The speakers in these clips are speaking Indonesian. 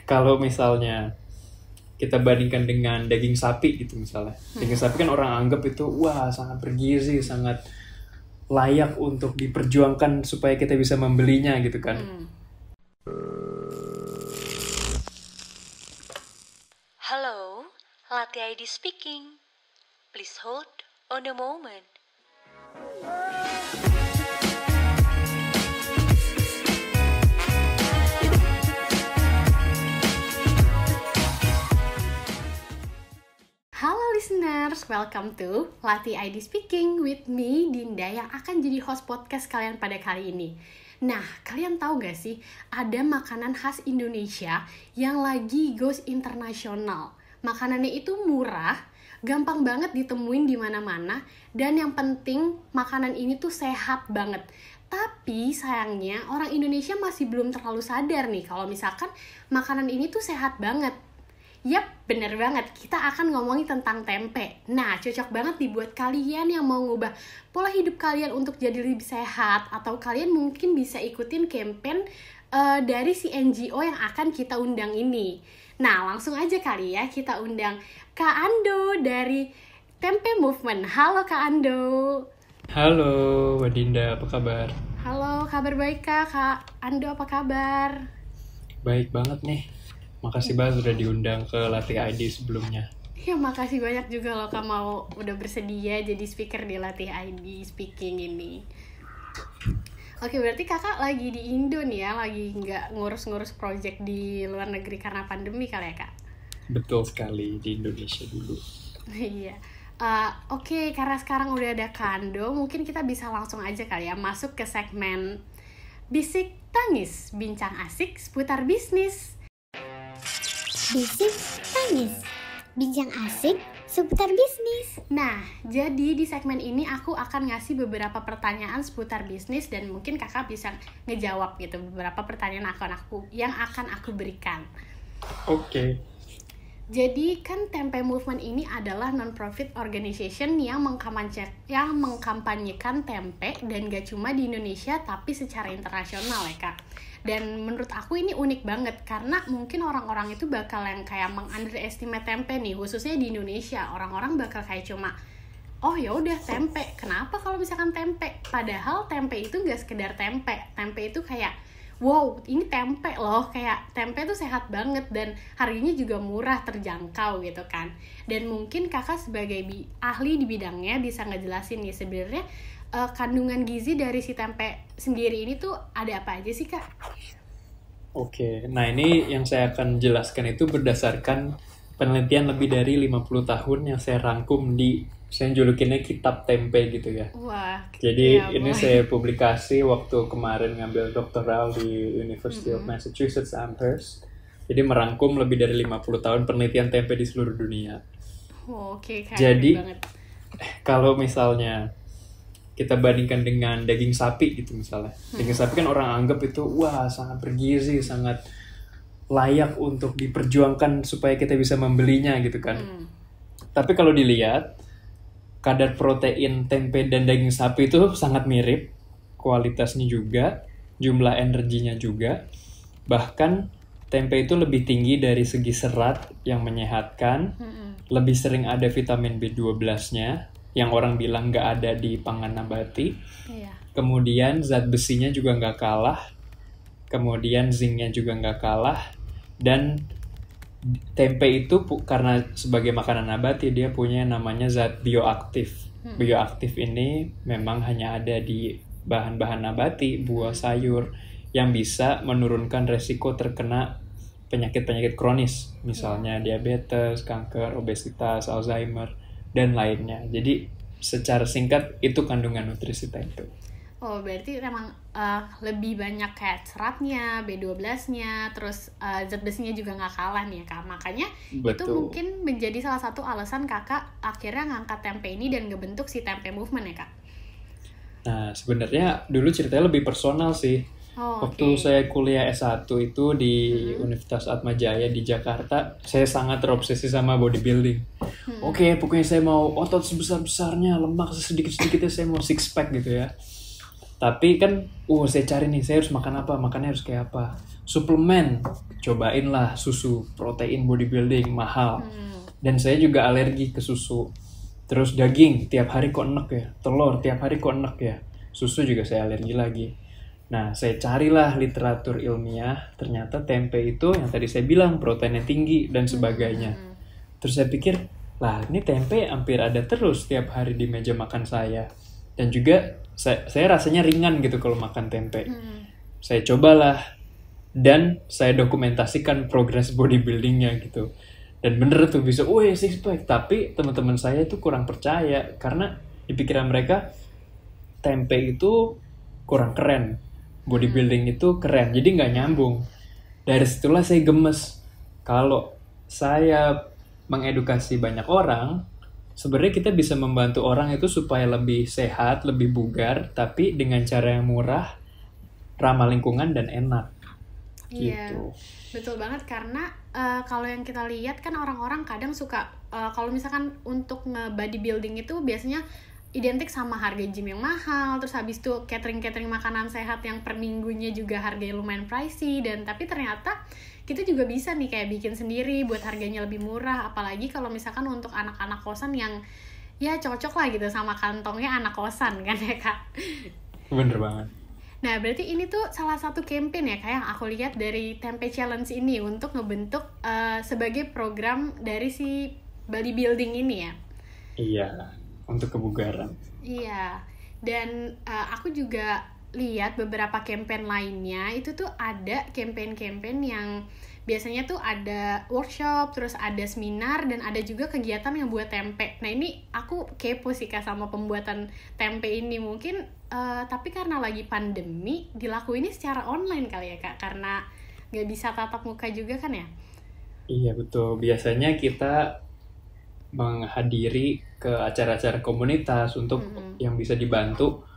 Kalau misalnya kita bandingkan dengan daging sapi gitu misalnya. Daging sapi kan orang anggap itu wah sangat bergizi, sangat layak untuk diperjuangkan supaya kita bisa membelinya gitu kan. Hello, Latte ID speaking. Please hold on a moment. Halo listeners, welcome to Latte ID Speaking with me, Dinda, yang akan jadi host podcast kalian pada kali ini. Nah, kalian tahu gak sih, ada makanan khas Indonesia yang lagi goes internasional. Makanannya itu murah, gampang banget ditemuin di mana-mana, dan yang penting makanan ini tuh sehat banget. Tapi sayangnya orang Indonesia masih belum terlalu sadar nih kalau misalkan makanan ini tuh sehat banget. Yap, bener banget. Kita akan ngomongin tentang tempe. Nah, cocok banget dibuat kalian yang mau ngubah pola hidup kalian untuk jadi lebih sehat. Atau kalian mungkin bisa ikutin campaign dari si NGO yang akan kita undang ini. Nah, langsung aja kali ya kita undang Kak Ando dari Tempe Movement. Halo Kak Ando. Halo Mbak Dinda, apa kabar? Halo, kabar baik Kak. Kak Ando apa kabar? Baik banget nih. Makasih banget sudah diundang ke Latte ID sebelumnya. Ya, makasih banyak juga loh Kak mau udah bersedia jadi speaker di Latte ID Speaking ini. Oke, berarti Kakak lagi di Indo nih ya, lagi nggak ngurus-ngurus project di luar negeri karena pandemi kali ya Kak? Betul sekali, di Indonesia dulu. Iya. Oke, karena sekarang udah ada Kando, mungkin kita bisa langsung aja kali ya masuk ke segmen Bisik Tangis, bincang asik seputar bisnis. Bisik Tangis, bincang asik seputar bisnis. Nah, jadi di segmen ini aku akan ngasih beberapa pertanyaan seputar bisnis dan mungkin kakak bisa ngejawab gitu beberapa pertanyaan yang akan aku berikan. Oke. Jadi kan Tempe Movement ini adalah non-profit organization yang mengkampanyekan tempe dan gak cuma di Indonesia tapi secara internasional ya Kak. Dan menurut aku ini unik banget karena mungkin orang-orang itu bakal yang kayak meng-underestimate tempe nih, khususnya di Indonesia. Orang-orang bakal kayak cuma oh ya udah tempe. Kenapa kalau misalkan tempe? Padahal tempe itu gak sekedar tempe. Tempe itu kayak wow, ini tempe loh, kayak tempe tuh sehat banget dan harganya juga murah, terjangkau gitu kan. Dan mungkin kakak sebagai ahli di bidangnya bisa ngejelasin nih sebenarnya kandungan gizi dari si tempe sendiri ini tuh ada apa aja sih Kak? Oke, nah ini yang saya akan jelaskan itu berdasarkan penelitian lebih dari 50 tahun yang saya rangkum saya julukinnya kitab tempe gitu ya. Wah, jadi ya, ini saya publikasi waktu kemarin ngambil doktoral di University of Massachusetts Amherst. Jadi merangkum lebih dari 50 tahun penelitian tempe di seluruh dunia. Oke, jadi banget. Kalau misalnya kita bandingkan dengan daging sapi gitu misalnya. Daging sapi kan orang anggap itu wah sangat bergizi, sangat layak untuk diperjuangkan supaya kita bisa membelinya gitu kan. Tapi kalau dilihat kadar protein tempe dan daging sapi itu sangat mirip, kualitasnya juga, jumlah energinya juga. Bahkan tempe itu lebih tinggi dari segi serat yang menyehatkan, lebih sering ada vitamin B12-nya yang orang bilang nggak ada di pangan nabati. Iya. Kemudian zat besinya juga nggak kalah, kemudian zinknya juga nggak kalah, dan tempe itu karena sebagai makanan nabati dia punya namanya zat bioaktif. Bioaktif ini memang hanya ada di bahan-bahan nabati, buah, sayur, yang bisa menurunkan resiko terkena penyakit-penyakit kronis, misalnya diabetes, kanker, obesitas, Alzheimer, dan lainnya. Jadi secara singkat itu kandungan nutrisi tempe. Oh, berarti memang lebih banyak kayak seratnya, B12-nya, terus zat besinya juga nggak kalah nih ya Kak. Makanya Betul. Itu mungkin menjadi salah satu alasan kakak akhirnya ngangkat tempe ini dan ngebentuk si Tempe Movement ya Kak. Nah, sebenarnya dulu ceritanya lebih personal sih. Waktu saya kuliah S1 itu di Universitas Atmajaya di Jakarta, saya sangat terobsesi sama bodybuilding. Oke, pokoknya saya mau otot sebesar-besarnya, lemak sesedikit-sedikitnya, saya mau six pack gitu ya. Tapi kan, saya cari nih, saya harus makan apa, makannya harus kayak apa. Suplemen, cobain lah susu, protein bodybuilding, mahal. Dan saya juga alergi ke susu. Terus daging, tiap hari kok enek ya. Telur, tiap hari kok enek ya. Susu juga saya alergi lagi. Nah, saya carilah literatur ilmiah, ternyata tempe itu yang tadi saya bilang, proteinnya tinggi dan sebagainya. Terus saya pikir, lah ini tempe hampir ada terus tiap hari di meja makan saya. Dan juga saya rasanya ringan gitu kalau makan tempe. Saya cobalah dan saya dokumentasikan progres bodybuildingnya gitu. Dan bener tuh bisa, six pack. Tapi teman-teman saya itu kurang percaya karena di pikiran mereka tempe itu kurang keren, bodybuilding itu keren, jadi nggak nyambung. Dari situlah saya gemes. Kalau saya mengedukasi banyak orang, sebenarnya kita bisa membantu orang itu supaya lebih sehat, lebih bugar, tapi dengan cara yang murah, ramah lingkungan, dan enak. Iya, Gitu. betul banget karena kalau yang kita lihat kan orang-orang kadang suka kalau misalkan untuk nge-bodybuilding itu biasanya identik sama harga gym yang mahal, terus habis itu catering makanan sehat yang per minggunya juga harganya lumayan pricey, dan tapi ternyata kita juga bisa nih kayak bikin sendiri buat harganya lebih murah, apalagi kalau misalkan untuk anak-anak kosan yang ya cocok lah gitu sama kantongnya anak kosan kan ya Kak. Bener banget. Nah, berarti ini tuh salah satu campaign ya Kak yang aku lihat dari Tempe Challenge ini untuk ngebentuk sebagai program dari si bodybuilding ini ya. Iya, untuk kebugaran. Iya, dan aku juga lihat beberapa campaign lainnya itu tuh ada campaign-campaign yang biasanya tuh ada workshop, terus ada seminar, dan ada juga kegiatan yang buat tempe. Nah ini aku kepo sih Kak sama pembuatan tempe ini mungkin, tapi karena lagi pandemi dilakuinnya secara online kali ya Kak, karena nggak bisa tatap muka juga kan ya? Iya betul, biasanya kita menghadiri ke acara-acara komunitas untuk yang bisa dibantu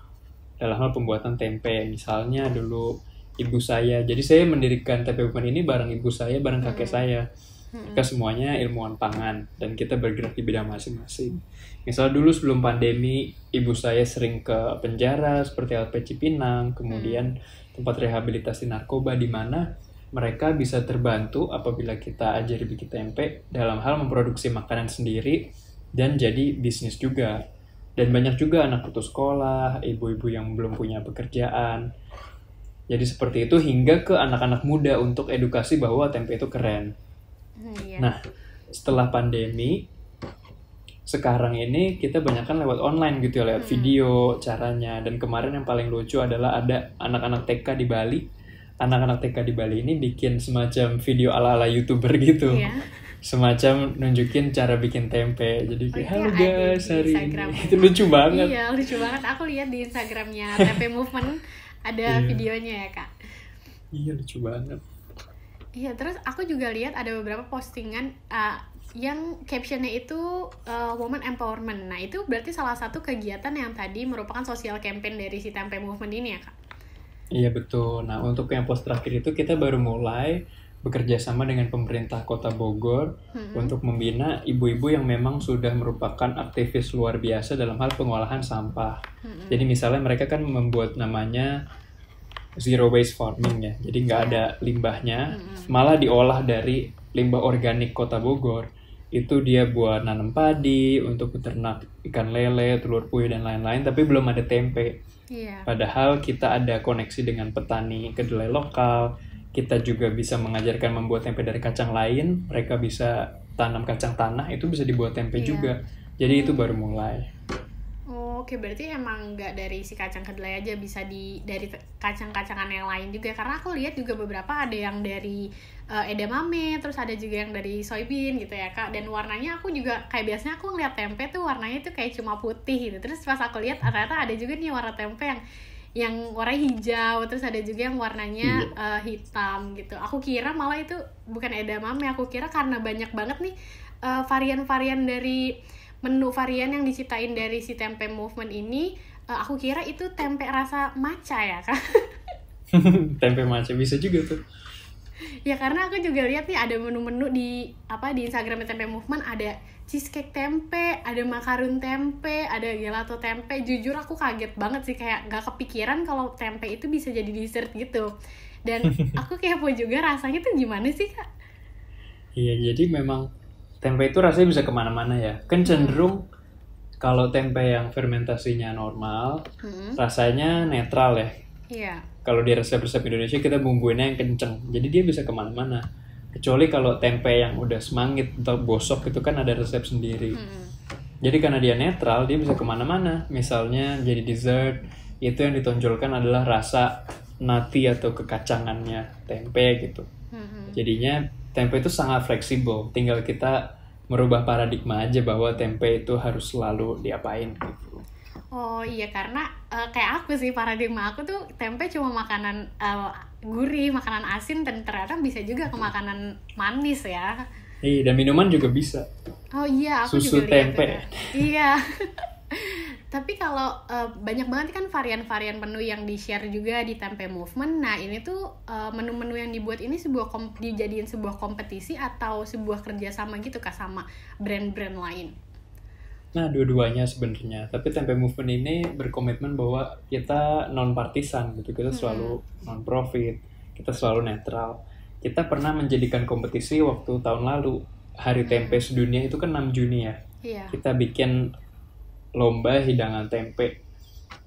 dalam hal pembuatan tempe. Misalnya dulu ibu saya, jadi saya mendirikan Tempe Movement ini bareng ibu saya, bareng kakek saya. Mereka semuanya ilmuwan pangan dan kita bergerak di bidang masing-masing. Misal dulu sebelum pandemi, ibu saya sering ke penjara seperti LP Cipinang, kemudian tempat rehabilitasi narkoba, di mana mereka bisa terbantu apabila kita ajari bikin tempe dalam hal memproduksi makanan sendiri dan jadi bisnis juga. Dan banyak juga anak putus sekolah, ibu-ibu yang belum punya pekerjaan. Jadi seperti itu hingga ke anak-anak muda untuk edukasi bahwa tempe itu keren. Iya. Nah, setelah pandemi, sekarang ini kita banyakkan lewat online gitu ya, lewat video caranya. Dan kemarin yang paling lucu adalah ada anak-anak TK di Bali. Anak-anak TK di Bali ini bikin semacam video ala-ala YouTuber gitu. Iya. Semacam nunjukin cara bikin tempe. Jadi kayak, halo ada guys, di hari Instagram. ini. Itu lucu banget. Iya, lucu banget. Aku lihat di Instagramnya Tempe Movement ada videonya ya Kak. Iya, lucu banget. Iya, terus aku juga lihat ada beberapa postingan yang captionnya itu woman empowerment. Nah, itu berarti salah satu kegiatan yang tadi merupakan social campaign dari si Tempe Movement ini ya Kak? Iya, betul. Nah, untuk yang post terakhir itu kita baru mulai bekerja sama dengan pemerintah Kota Bogor untuk membina ibu-ibu yang memang sudah merupakan aktivis luar biasa dalam hal pengolahan sampah. Jadi misalnya mereka kan membuat namanya zero waste farming ya. Jadi nggak ada limbahnya, malah diolah dari limbah organik Kota Bogor. Itu dia buat nanam padi, untuk beternak ikan lele, telur puyuh, dan lain-lain, tapi belum ada tempe. Iya. Padahal kita ada koneksi dengan petani kedelai lokal. Kita juga bisa mengajarkan membuat tempe dari kacang lain. Mereka bisa tanam kacang tanah, itu bisa dibuat tempe juga. Jadi itu baru mulai. Oke, berarti emang nggak dari si kacang kedelai aja, bisa dari kacang-kacangan yang lain juga. Karena aku lihat juga beberapa ada yang dari edamame, terus ada juga yang dari soybean gitu ya Kak. Dan warnanya aku juga, kayak biasanya aku ngeliat tempe tuh warnanya tuh kayak cuma putih gitu. Terus pas aku lihat ternyata ada juga nih warna tempe yang warnanya hijau, terus ada juga yang warnanya hitam gitu. Aku kira malah itu bukan edamame, aku kira karena banyak banget nih varian-varian dari menu varian yang diciptain dari si Tempe Movement ini, aku kira itu tempe rasa matcha ya Kak. Tempe matcha bisa juga tuh. Ya karena aku juga lihat nih ada menu-menu di Instagram Tempe Movement, ada cheesecake tempe, ada makarun tempe, ada gelato tempe. Jujur aku kaget banget sih, kayak gak kepikiran kalau tempe itu bisa jadi dessert gitu. Dan aku kepo juga rasanya tuh gimana sih Kak? Iya, jadi memang tempe itu rasanya bisa kemana-mana ya. Kan cenderung kalau tempe yang fermentasinya normal, rasanya netral ya. Iya. Kalau di resep-resep Indonesia kita bumbuinnya yang kenceng, jadi dia bisa kemana-mana. Kecuali kalau tempe yang udah semangit atau bosok itu kan ada resep sendiri. Jadi karena dia netral, dia bisa kemana-mana. Misalnya jadi dessert, itu yang ditonjolkan adalah rasa nati atau kekacangannya tempe gitu. Jadinya tempe itu sangat fleksibel, tinggal kita merubah paradigma aja bahwa tempe itu harus selalu diapain gitu. Oh iya, karena kayak aku sih, paradigma aku tuh tempe cuma makanan gurih, makanan asin, dan ternyata bisa juga ke makanan manis ya. Iya, dan minuman juga bisa. Oh iya, aku Susu juga lihat tempe. juga. Iya. Tapi kalau banyak banget kan varian-varian menu yang di-share juga di Tempe Movement. Nah, ini tuh menu-menu yang dibuat ini dijadiin sebuah kompetisi atau sebuah kerjasama gitu Kak sama brand-brand lain? Nah, dua-duanya sebenarnya. Tapi Tempe Movement ini berkomitmen bahwa kita non-partisan gitu. Kita selalu non-profit, kita selalu netral. Kita pernah menjadikan kompetisi waktu tahun lalu. Hari Tempe Sedunia itu kan 6 Juni ya. Iya. Kita bikin lomba hidangan tempe.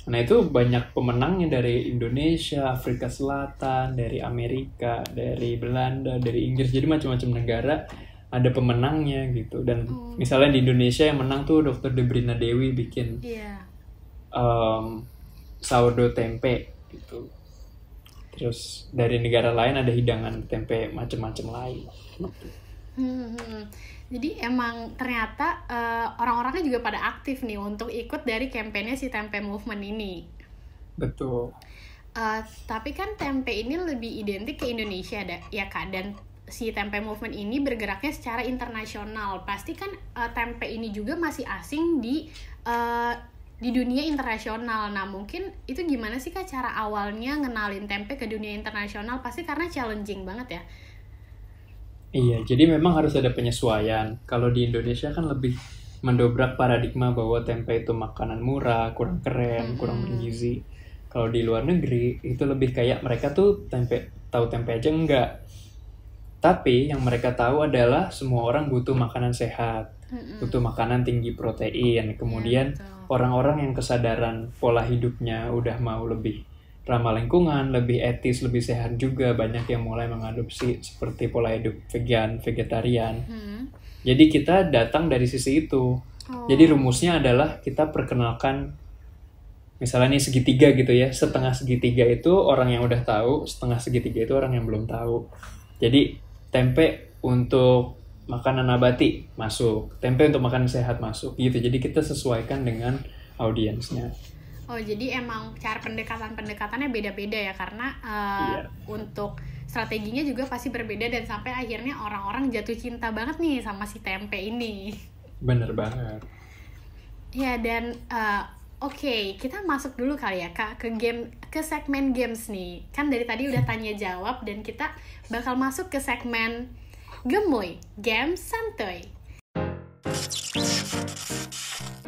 Nah, itu banyak pemenangnya dari Indonesia, Afrika Selatan, dari Amerika, dari Belanda, dari Inggris. Jadi macam-macam negara ada pemenangnya gitu. Dan misalnya di Indonesia yang menang tuh Dr. Debrina Dewi bikin sourdough tempe gitu. Terus dari negara lain ada hidangan tempe macam-macam lain. Jadi emang ternyata orang-orangnya juga pada aktif nih untuk ikut dari kampanye si Tempe Movement ini. Betul. Tapi kan tempe ini lebih identik ke Indonesia ya Kak, dan si Tempe Movement ini bergeraknya secara internasional. Pasti kan tempe ini juga masih asing di dunia internasional. Nah, mungkin itu gimana sih Kak cara awalnya ngenalin tempe ke dunia internasional? Pasti karena challenging banget ya. Iya, jadi memang harus ada penyesuaian. Kalau di Indonesia kan lebih mendobrak paradigma bahwa tempe itu makanan murah, kurang keren, kurang bergizi. Kalau di luar negeri itu lebih kayak mereka tuh tahu tempe aja enggak. Tapi yang mereka tahu adalah semua orang butuh makanan sehat, butuh makanan tinggi protein. Kemudian orang-orang yang kesadaran pola hidupnya udah mau lebih ramah lingkungan, lebih etis, lebih sehat juga. Banyak yang mulai mengadopsi seperti pola hidup vegan, vegetarian. Jadi kita datang dari sisi itu. Jadi rumusnya adalah kita perkenalkan, misalnya nih segitiga gitu ya, setengah segitiga itu orang yang udah tahu, setengah segitiga itu orang yang belum tahu. Jadi tempe untuk makanan nabati masuk, tempe untuk makanan sehat masuk gitu. Jadi kita sesuaikan dengan audiensnya. Oh, jadi emang cara pendekatannya beda-beda ya, karena untuk strateginya juga pasti berbeda, dan sampai akhirnya orang-orang jatuh cinta banget nih sama si tempe ini. Bener banget. Ya, dan oke, kita masuk dulu kali ya Kak ke segmen games nih. Kan dari tadi udah tanya jawab, dan kita bakal masuk ke segmen Gemoy, Game Santuy.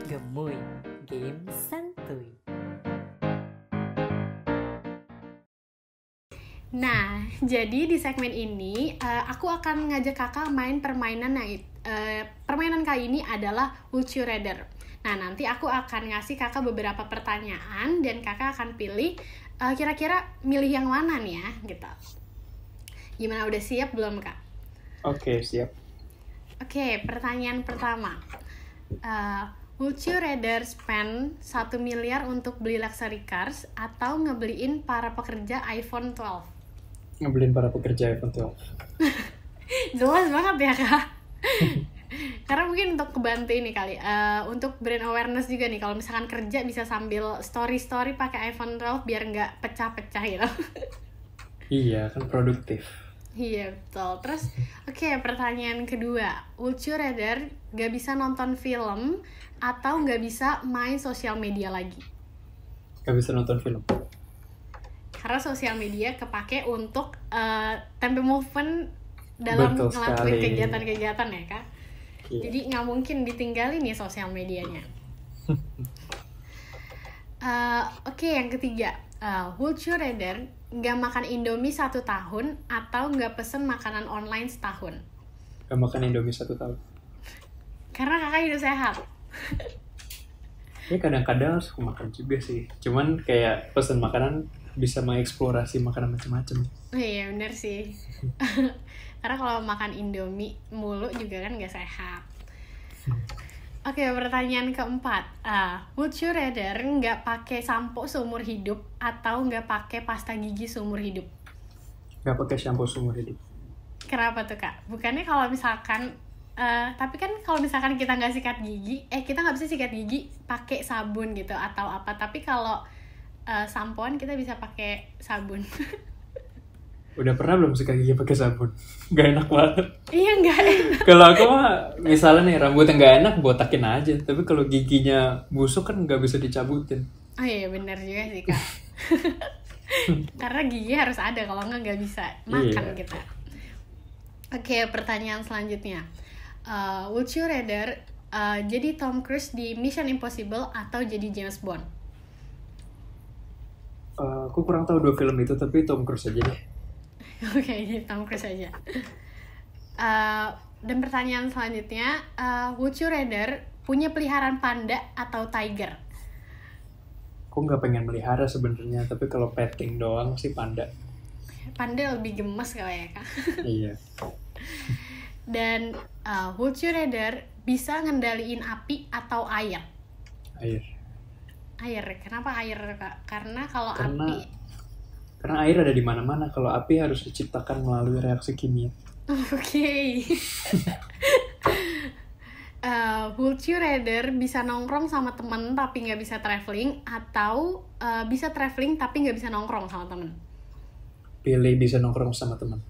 Gemoy, Game Santuy. Nah, jadi di segmen ini aku akan ngajak kakak main permainan. Nah, permainan kali ini adalah Would You Rather. Nah, nanti aku akan ngasih kakak beberapa pertanyaan, dan kakak akan pilih kira-kira milih yang mana nih ya, gitu. Gimana, udah siap belum Kak? Oke, siap. Oke, pertanyaan pertama. Would you rather spend 1 miliar untuk beli luxury cars atau ngebeliin para pekerja iPhone 12? Ngebeliin para pekerja iPhone 12. Jelas banget ya Kak. Karena mungkin untuk kebantu ini kali, untuk brand awareness juga nih, kalau misalkan kerja bisa sambil story pakai iPhone 12 biar nggak pecah-pecah gitu. Iya, kan produktif. Iya, betul. Terus, oke, pertanyaan kedua. Would you rather gak bisa nonton film atau gak bisa main sosial media lagi? Gak bisa nonton film. karena sosial media kepake untuk tempe movement dalam Betul ngelakuin sekali. kegiatan-kegiatan ya Kak. Iya. Jadi nggak mungkin ditinggalin nih sosial medianya. Oke, yang ketiga, would you rather nggak makan Indomie 1 tahun atau nggak pesen makanan online setahun? Gak makan Indomie 1 tahun. Karena kakak hidup sehat. Ya kadang-kadang harus makan juga sih. Cuman kayak pesen makanan bisa mengeksplorasi makanan macam-macam. Iya bener sih. Karena kalau makan Indomie mulu juga kan nggak sehat. Oke, pertanyaan keempat. Would you rather nggak pakai sampo seumur hidup atau nggak pakai pasta gigi seumur hidup? Gak pakai shampoo seumur hidup. Kenapa tuh Kak? Bukannya kalau misalkan tapi kan kalau misalkan kita nggak sikat gigi, kita nggak bisa sikat gigi pakai sabun gitu atau apa. Tapi kalau sampoan kita bisa pakai sabun. Udah pernah belum sikat gigi pakai sabun? Gak enak banget. Iya nggak enak. Kalau aku mah misalnya nih rambutnya gak enak botakin aja. Tapi kalau giginya busuk kan gak bisa dicabutin. Oh iya benar juga sih Kak. Karena gigi harus ada, kalau nggak bisa makan Iya. kita. Oke, pertanyaan selanjutnya. Would you rather jadi Tom Cruise di Mission Impossible atau jadi James Bond? Aku kurang tahu 2 film itu tapi Tom Cruise aja deh. Oke, jadi Tom Cruise aja. Dan pertanyaan selanjutnya, would you rather punya peliharaan panda atau tiger? Aku nggak pengen melihara sebenarnya, tapi kalau petting doang sih panda. Panda lebih gemes kali ya Kak. Iya. Dan would you rather bisa ngendaliin api atau air? Air. Air, kenapa air Kak? Karena kalau Karena api karena air ada di mana-mana. Kalau api harus diciptakan melalui reaksi kimia. Oke. Would you rather bisa nongkrong sama temen tapi nggak bisa traveling, atau bisa traveling tapi nggak bisa nongkrong sama temen? Pilih bisa nongkrong sama teman.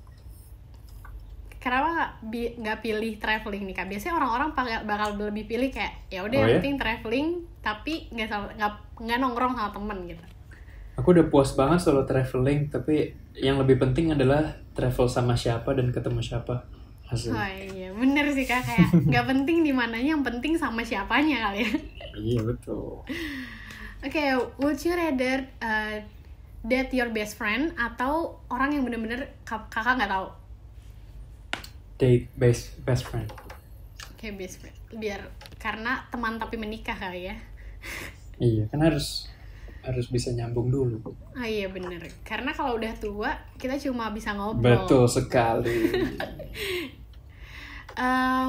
Kenapa nggak pilih traveling nih Kak? Biasanya orang-orang bakal lebih pilih kayak ya udah Oh, yang ya? penting traveling tapi nggak nongkrong sama temen gitu. Aku udah puas banget solo traveling, tapi yang lebih penting adalah travel sama siapa dan ketemu siapa. Asli. Oh iya bener sih Kak, kayak nggak penting di mananya, yang penting sama siapanya kali ya. Iya betul. Oke, would you rather date your best friend atau orang yang bener-bener kakak nggak tahu? Date best friend. Oke, best friend. Karena teman tapi menikah kali ya. Iya, kan harus bisa nyambung dulu. Ah iya bener. Karena kalau udah tua kita cuma bisa ngobrol. Betul sekali.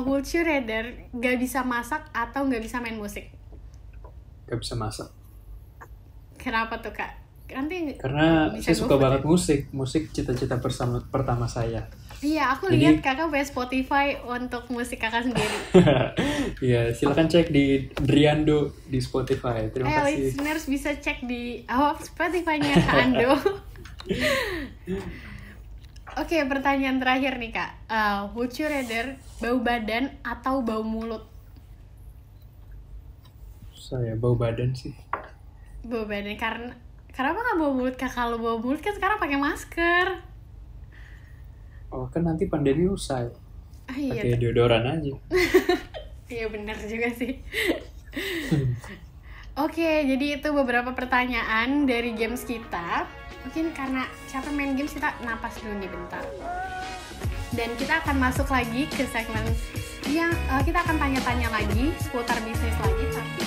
Would you rather gak bisa masak atau gak bisa main musik? Gak bisa masak. Kenapa tuh Kak? Nanti Karena bisa saya suka GoFood banget ya? musik. Musik cita-cita pertama saya. Iya, aku Jadi- lihat Kakak punya Spotify untuk musik Kakak sendiri. Iya, silakan cek di Driando di Spotify. Terima kasih. Listeners bisa cek di Spotify-nya Kak Ando. Oke, pertanyaan terakhir nih Kak. Would you rather bau badan atau bau mulut? Saya bau badan sih. Bau badan, kenapa nggak bau mulut Kak? Kalau bau mulut kan sekarang pakai masker. Oh, kan nanti pandemi usai. Ah, iya, Pakai deodoran aja. iya benar juga sih. Oke, jadi itu beberapa pertanyaan dari games kita. Mungkin karena siapa main games kita napas dulu nih bentar. Dan kita akan masuk lagi ke segmen yang kita akan tanya-tanya lagi seputar bisnis lagi, tapi